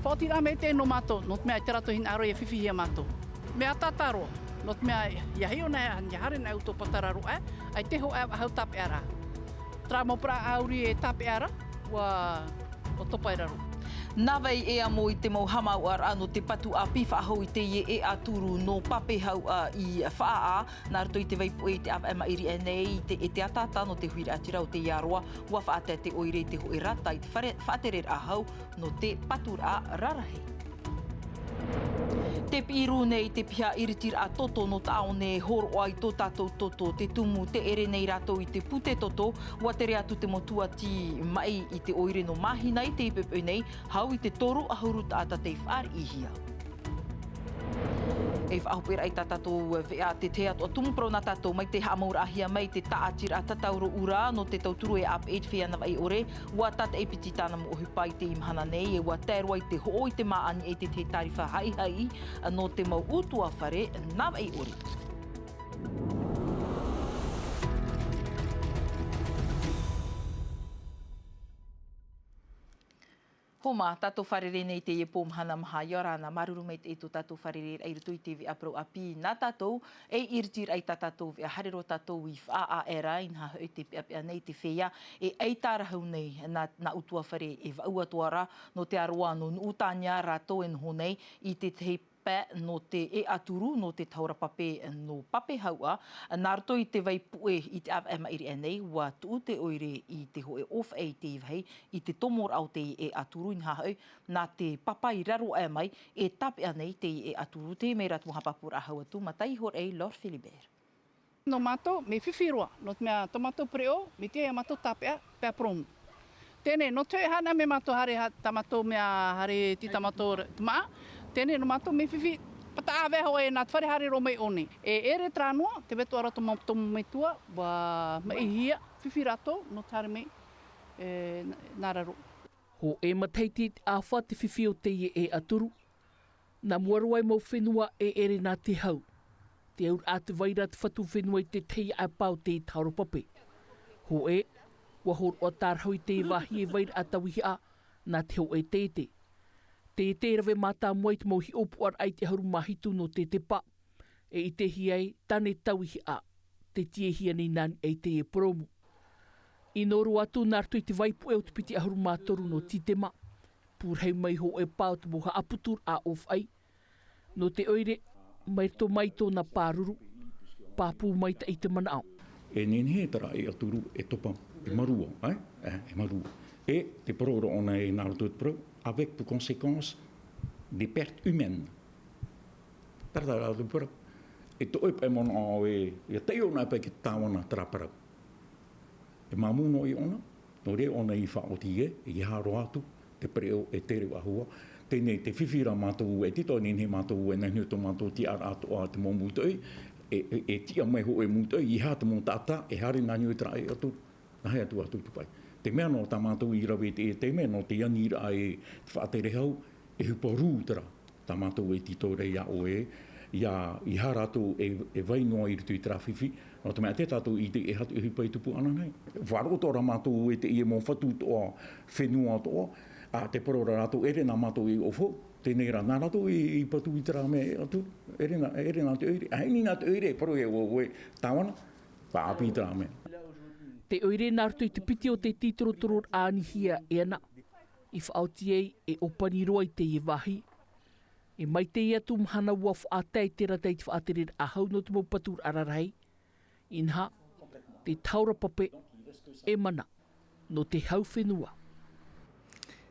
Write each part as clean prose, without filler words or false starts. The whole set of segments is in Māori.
Poti rā me te no mato, no te mea te rato hin aro e whiwhi hia mato. Mea tataro, no te mea ia heo nei, ia hare nei auto patararo ai teho hau tape ara. Tra mo pra auri e tape ara, wa o topai raro. Nawei ea mo i te mau hamau ara no te patu a piwhaahau i te ie e aturu no pape hau i whaa nā rato i te veipu e te awa ema iri e nei e te atata no te huira atira o te iaroa ua whaatea te oire te hoi rata i te whaaterer a hau no te patura rarahe. Te piru nei te pia iritir a toto no taone horo ai tō tātou toto te tumu te ere nei rato i te pute toto ua te rea tu te motua ti mai i te oire no mahina i te ipepe nei hau i te toru ahuru tāta te whaar ihia. E whaahopera ai tātou vea te te ato tumuprau nā tātou mai te hamaura ahia mai te taatira a tatauro ura no te tauturu e ap eit whiana vai ore ua tata e piti tāna mo ohipai te imhana nei e ua tērua i te hoo i te maani e te tarifa hai hai no te mau utua whare nā vai ore. Homa, tātou wharere nei te e pōmhana maha i orana maruru mei te eto tātou wharere ai rutu i te vi aprau api nā tātou e iritir ai tātou vea harero tātou i whaa era i nā hau te pia nei te whea e ei tārahau nei nā utua whare e waua toara no te aroa no utanya rātou e noho nei i te te no te e aturu, no te taura pape no pape haua. Nā rato i te vaipue i te awa ema iri nei, ua tuu te oire i te hoe off e te iwhei, i te tomor au te e aturu in hahau, nā te papa i raro e mai, e tape anei te e aturu, te mei ratu hapapura haua tu, matai hor ei Lord Philibert. No mato, me whiwhiroa, no te mea tomato preo, me te mato tapea, pea promu. Tēnei, no te hana me mato hare tamato mea hare ti tamato tuma, tēnei no mato me whiwhi pata aweho e nā tware hare ro mei one. E ere trānoa, te wetu arato tomu mei tua, wa mei hia, whiwhi rato, no tare mei nā raro. Ho e mataiti a wha te whiwhi o te e aturu, nā muaruai mau whenua e ere nā te hau. Te aur a te waira te whatu whenua i te tei a pau te tauropape. Ho e, wahor o tārhau i te wahi e waira a tawihi a, nā te ho e tete. Te te rawe mata mua i te mauhi opuar ai te hauru mahitu no te pa. E i te hiai, tane tawihi a, te tie hia ni nani e te e promu. I noru atu nārtu i te vaipu e o te piti ahauru mātoru no titema. Pūrhei mai ho e pāo te moha aputur a of ai. No te oire, mai to mai tō na pāruru, pāpū mai ta i te mana au. E nene he tara e aturu e topa e marua, e marua. E te pororo ona e nārutu te pro, avec pour conséquence des pertes humaines. Tartara te pro. E to e mona o e te ona pe ki tāwana traparau. E mamuno i ona, no re ona i whaoti e haro atu, te preo e tere ahua. Tēnei te whiwhira mātou e tito, nene mātou e nahinu tō mātou ti ara ato a te mō mūtoi, e tia mai ho e mūtoi, i hata mō tata, e hari nāniu e tra e atu, nahai atu atu tupai. Te mea no tā mātou i rawe te mea no te ianira e te whaatere hau, e hupa rūtara tā mātou e tito rei a o e, i harato e vainoa i rutu i tra whiwhi, no te mea te tātou i te e hatu e hupa i tupu ana nei. Wharotora mātou e te i e mō whatu toa, whenua toa, a te porora rātou ere nā mātou i ofo, tēnei rā, nā rātou i patu i tra me atu, ere nā te oire, aini nā te oire, paro e o tāwana, pa api i tra me. Te oire nārtu i te piti o te tītorotoror ānihia e ana. I whaoti ei e opani roa i te e wahi. E mai te atu mhana ua whaatai te rata i te whaaterer a hau no te mau patur ararai. Inha, te taura pape e mana no te hau whenua.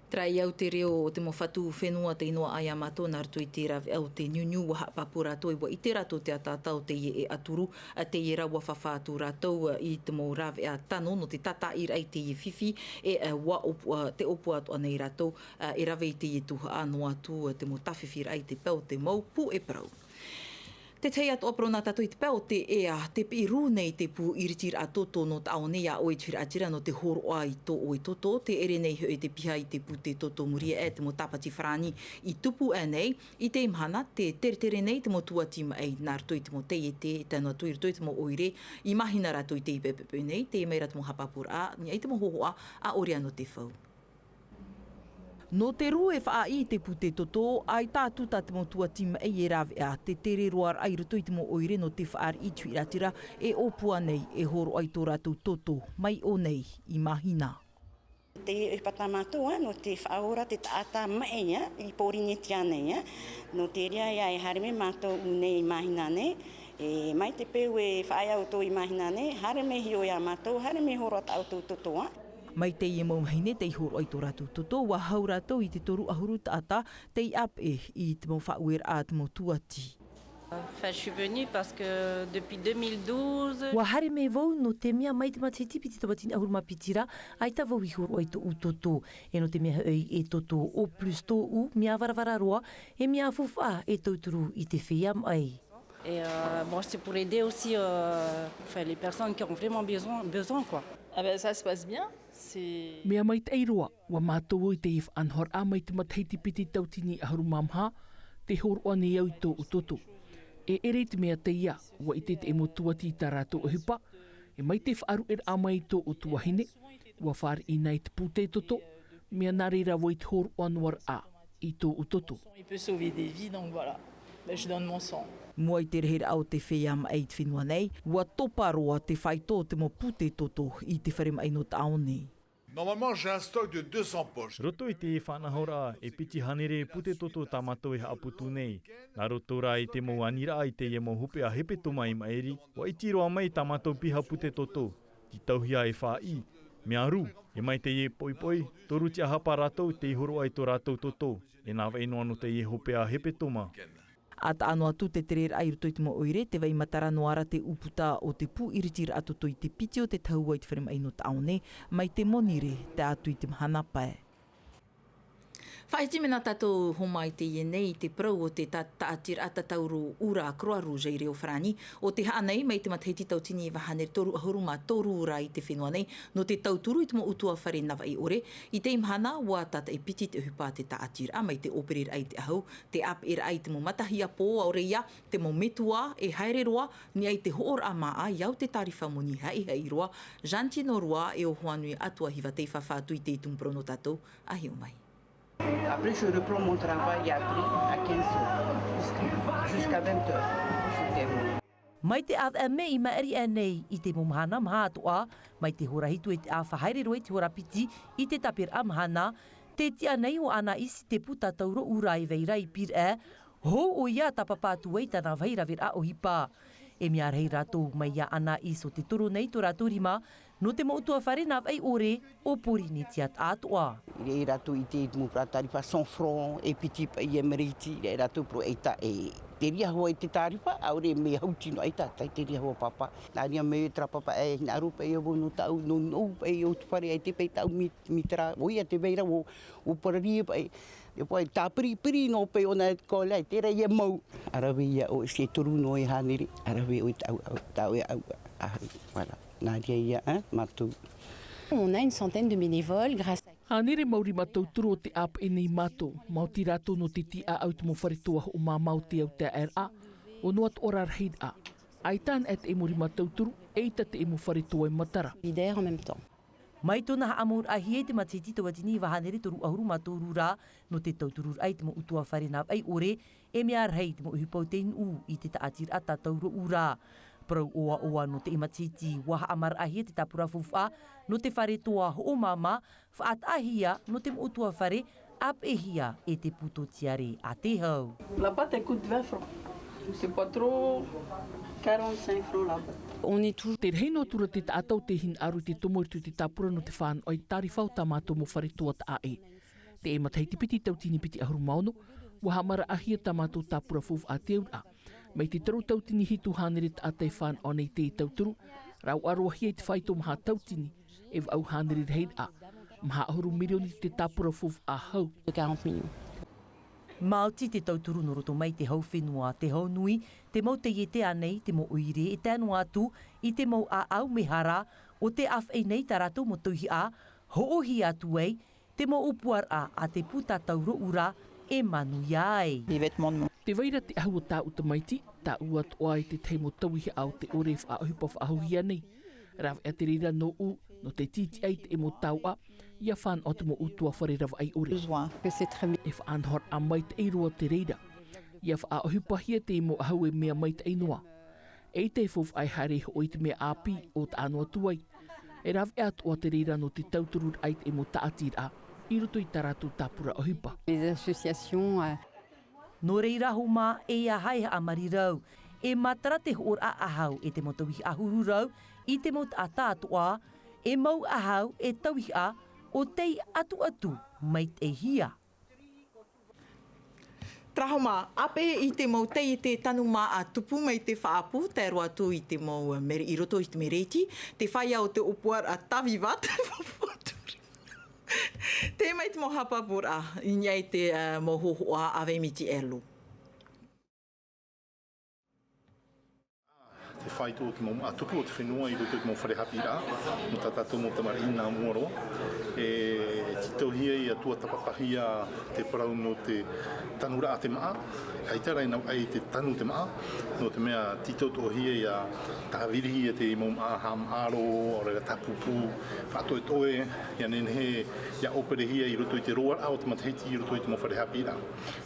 Trai au te reo o te mowhatu whenua te inoa ai amato nārtu i te rawe au te niuniu waha papu rātou i wa i te rato te atatau te ie e aturu a te ie rawa whawhātu rātou i te mō rawe a tano no te tata i rai te ie whiwhi e te opu atu anei rātou e rawe i te ie tuha anō atu te mō tawhiwhi rai te pau te mau pu e parau. Te tei atu apro nā tātou i te pēo te ea, te piru nei te pū iritir a toto no te aone a oi tira atira no te horo ai tō oi toto, te ere nei hoi te piha i te pū te toto muria e te mo tapati wharani i tupu e nei, i te imhana, te tere nei te mo tuatima ei nā rato i te mo te tēnā tu i rato i te mo oire, i mahina rato i te i pepepe nei, te mei rato mo hapapura a, ni ai te mo hohoa a ori ano te whau. No te ru e wha i te pute toto, ai tātu tā te motua tima e rawe a te tere roar ai ruto i te mo oire no te whaar i tui ratira e opua nei e horo ai tō rātou toto mai o nei i mahina. Te e patamatua no te whaora te taata mai i pōrine tia nei. No te rea ia e hareme mātou nei i mahina nei. E mai te peu e whaai au tō i mahina nei, hareme hio ia mātou, hareme horo at au tō totoa. Mai te i maumahine te i horo ai tō rātou toto, wa hau rātou i te toru ahuru taata, te i ap e i te mo whauer a te mo tuati. Je suis venue parce que depuis 2012... Wa hare me vau no te mea mai te matiti piti tamatini ahuru mapitira, ai ta vau i horo ai tō utoto. E no te mea hei e toto o plus tō u, mea varavara roa, e mea fufa e tauturu i te whia mai. Et bon, c'est pour aider aussi les personnes qui ont vraiment besoin quoi. Ah ben ça se passe bien. Mea mai te eiroa, wa mātou i te if anhor a mai te matheiti piti tautini ahuru mamha, te horo ane au i tō utoto. E ere te mea te ia, wa i te emotuati i tā rātou uhipa, e mai te whaaru e a mai tō utuahine, wa whaari i nei te pūte toto, mea nare rawa i te horo anuar a i tō utoto. Il peut sauver des vies, donc voilà, ben, je donne mon sang. Mua i te rehere au te whea mai te whenua nei, wa toparoa te whai tō te mo pute toto i te whare mai no taone. Normalement, j'ai un stock de 200 poches. Roto i te whanahora e piti hanere pute toto tamato e haaputu nei. Nā roto rā i te mo anira i te ie mo hupe a hepe toma i maeri, wa i tiroa mai tamato piha pute toto. Ki tauhia e wha i. Mea ru, e mai te ie poi poi, toru tia hapa rātou te i horo ai tō rātou toto. E nā waino anu te ie hupe a hepe toma. Ata anō atu te tere ai roto i te mo oire, te wai matara noara te uputa o te pū iritira atoto i te piti o te taua i te wharema ino taone, mai te monire te atu i te mahana pae. Whaiti mena tātou homai te ienei te prau o te tātira atatauru ura Croix Rouge i reo whrani. O te haanei mai te matheiti tautini i wahane toru ahuru ma toru ura i te whenua nei. No te tauturu i te mo utua whare nawa i ore. I te imahana wa tata e piti te uhipa te tātira mai te operer ai te ahau. Te ap era ai te mo matahia pō a ore ia, te mo metua e haere roa, ni ai te hoor a maa iau te tarifa moni hai hei roa. Jantino roa e o hoanui atua hiwa te whawhātu i te tumprono tātou a hiu mai. Après, je reprends mon travail après à 15 heures, jusqu'à 20 heures. Je termine. Mai te awa me i maeri e nei i te momahana maha atoa, mai te horahitu e te awhahaere roe te horapiti i te tapir a mahana, te tia nei o ana isi te puta tauro ura i veira i pir e, ho o ia tapapatu ei tana veira vir a ohipa. E mea rei rātou mai ia ana iso te toro nei tō rātou rima, no te mautua whare nā wai ore o porini tia tātua. E rātou i te mo prataripa sans front, e piti pa i emeriti, e rātou pro eita e te ria hoa i te tāripa, aure me hautino eita, tai te ria hoa papa. Nā ria me trapapa e nā rupa e o no tau, no e o tu whare e te pei tau mitra, oia te veira o pararia pa e. E poi tā piri no pe ona ko lai tera ia mau arawe ia o se toru no e hanere arawe o tau e au voilà nadia ia matu. On a une centaine de bénévoles grâce à Hanere mauri matou turu o te ap e nei matou, mauti rātou no te tia au te mo wharetua o mā mauti au te RA, o noat ora rhaid a. Aitan et e mori matou turu, eita te e mo wharetua e matara. en même temps. Mai tōna haamur ahi e te matiti tō watini i wahanere toru ahuru ma tōru rā no te tauturur ai te mo utua whare nā ai ore e mea rei te mo uhipau te inu i te taatir a tātauro ura. Prau oa no te imatiti waha amar ahi e te tapura fufa no te whare toa ho mama whaat ahia no te mo utua whare ap ehia e te puto tiare a te hau. La pâte coûte 20 francs. C'est pas trop 45 francs là-bas. On est toujours... Te reino tura te tātou te hin aru te tomoritu te tāpura no te whān oi tari whau tā mātou mo whare toa ta ae. Te e matai te piti tautini piti ahuru maono, waha mara ahia tā mātou tāpura fufu a te ura. Mai te taru tautini hitu hānere ta atei whān o nei te tauturu, rau aroahia i te whaito maha tautini, e au hānere reid a. Maha ahuru milioni te tāpura fufu a hau. 40 millions. Māoti te tauturu no roto mai te hau whenua, te hau nui, te mau te iete anei, te mo uire, e tēnu atu, i te mau a au mehara, o te af ei nei tā rātou mo tuhi a, hoohi atu ei, te mo upuar a te puta tauro ura, e manu iai. Te waira te ahua tā uta maiti, tā uat oai te teimo tauhi au te oref a uhipa whaahuhia nei. Rawe a te rira no u, no te titi ai te emo tau a, Ia whan o te mo utua wharerawa ai ore. E whaanhor a mai te eirua te reira. Ia wha a ohupahia te mo ahau e mea mai te einoa. E te fof ai hare o i te mea api o te anua tuai. E rawe atu o te reira no te tauturur ait e mo taatira i roto i taratu tapura ohupa. Les associations... No reira huma e a hai a marirau. E matara te hor a ahau e te motawi ahururau i te mot a tātua. E mau ahau e tawi a o tei atu mai te hia. Trahoma, ape i te mau tei te tanu mā a tupu mai te whaapu, te aroa tu i te mau mere i roto i te mereti, te whaia o te opuar a tawiwat. Te mai te mau hapapura, i niai te mau hohoa a Vemiti Elu. Te whai tō te mau atupu o te whenua i roto i te mau wharehapi rā, no tātātou mo tamara ina muaro. E titohia i atua tapapahia te parau no te tanu rā te maa, ai tera ina ai te tanu te maa, no te mea titohia i a tāwirihi te mau aham aro, o rega tapupu, whātoe toe, ia nenhe, ia operehia i roto i te roa rā, o te matahiti i roto i te mau wharehapi rā,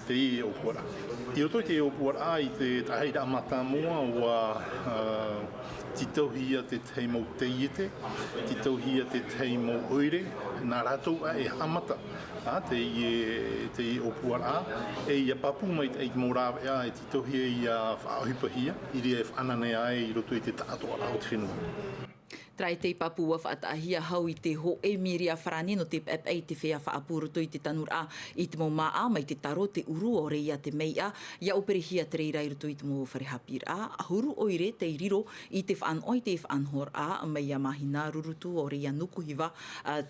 te i e opuara. I roto i te opuara i te taheira amata mua o titohia te teimau teiete, titohia te teimau oire, nā rātou e hamata. Te i opuara, e i a papu mai te mō rāwe e titohia i a whaahupahia, i rea e whanane ai i roto i te tātoa rā o te whenua. Trai te papua whaatahia hau i te ho e miria wharani no te pepei te whea whaapuroto i te tanura i te mau maa mai te taro te uru o reia te meia ia operehia te reira i roto i te mau wharehapir a ahuru oire te riro i te whaanoi te whaanhor a meia mahina rurutu o reia nukuhiwa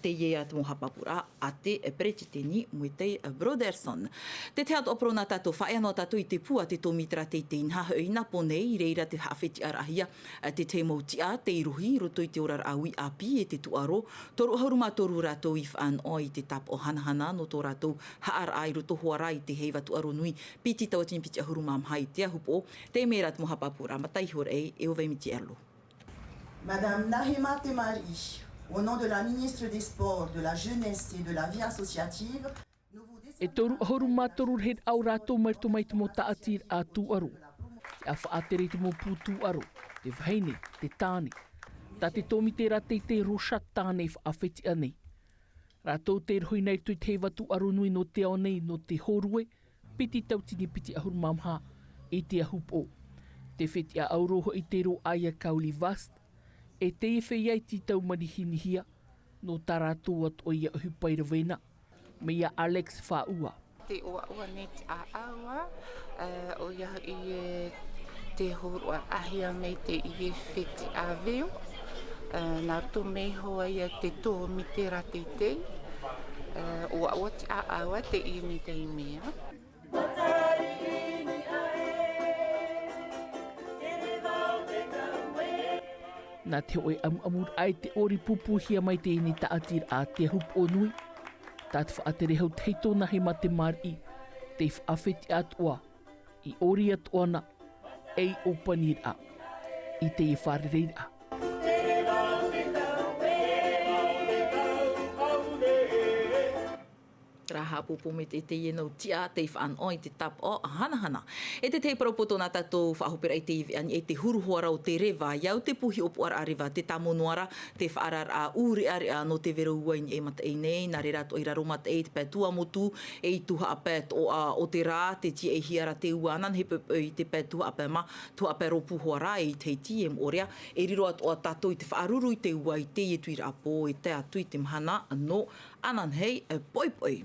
te iea te mau hapapura a te preteteni mo te Broderson. Te te ato opro nā tātou whaea no tātou i te pua te tōmitra te inha ina ponei i reira te hawheti arahia te te mautia te iruhi roto i te orar aui api e te tuaro, toru hauruma toru rātou i whaanoi i te tap o hanahana no tō rātou haar ai roto hoara i te heiva tuaro nui piti tauatini piti ahuruma amhai te ahupo, te mea rāt mohapapura, matai hore e o Vemiti Elu. Madame Nahema Temari, au nom de la ministre des Sports, de la Jeunesse et de la Vie Associative, e toru hauruma toru hed au rātou mai te mo taatir a tuaro. Te awha atere te mo pū tuaro, te whaine, te tāne. Tā te tōmi te rate te rosa tāne whaafeti anei. Rātou te rhoi nei tui te watu arunui no te aonei no te horue, piti tautini piti ahurumamha e te ahupo. Te wheti a auroho i te ro aia kauli vast, e te e whei ai ti tau manihinihia no tā rātou at o ia ahupaira wena, me ia Alex Whaua. Te oa ne te a aua, o ia i te horua ahia me te i wheti a veo. Nā tō mei hoa ia te tō mi te rate te, o te a aua te i mi te i mea. Nā te oe amur ai te ori pupuhia mai te ini taatir a te hup o nui. Tā te whaatere hau teito nahi ma te mari, te whaafeti atua, i ori atuana, ei opanir a, i te i wharereira a. Raha popo me te ienau tia te whaanoi te tap o hanahana. E te te parapoto nā tātou whaahopera i te iwi e te huruhoara o te rewa, iau te puhi opuara a rewa, te tamonuara, te whaarar a uri are a no te vera uaini e mata e nei, nā re rato i raro mata e te pētua motu, e i tuha apet o te rā, te tia e hiara te uanan, he i te pētua apet ma, tuha apet ropu hoara e i te iti e morea, e riro atu a tātou i te whaaruru i te ua i te i tui rapo, e te atu i te mahana, no anan hei, poi poi.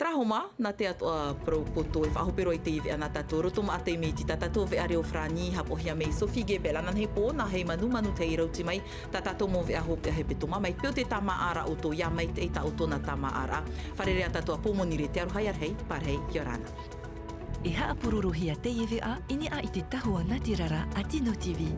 Trahoma, nā te atoa propoto e whahopero i te iwi ana tātou roto ma te miti tātou ve are o Frani hapohia mei Sophie Gebel anan hei pō nā hei manu te i rauti mai tā tātou mō vea hopea he petoma mai peo te tama ara o tō ia mai te ta o tōna tama ara wharerea tātou a pōmonire te aruhai arhei parhei kia rana. E haa pururuhia te iwi a ini a i te tahua Natirara a Tino TV.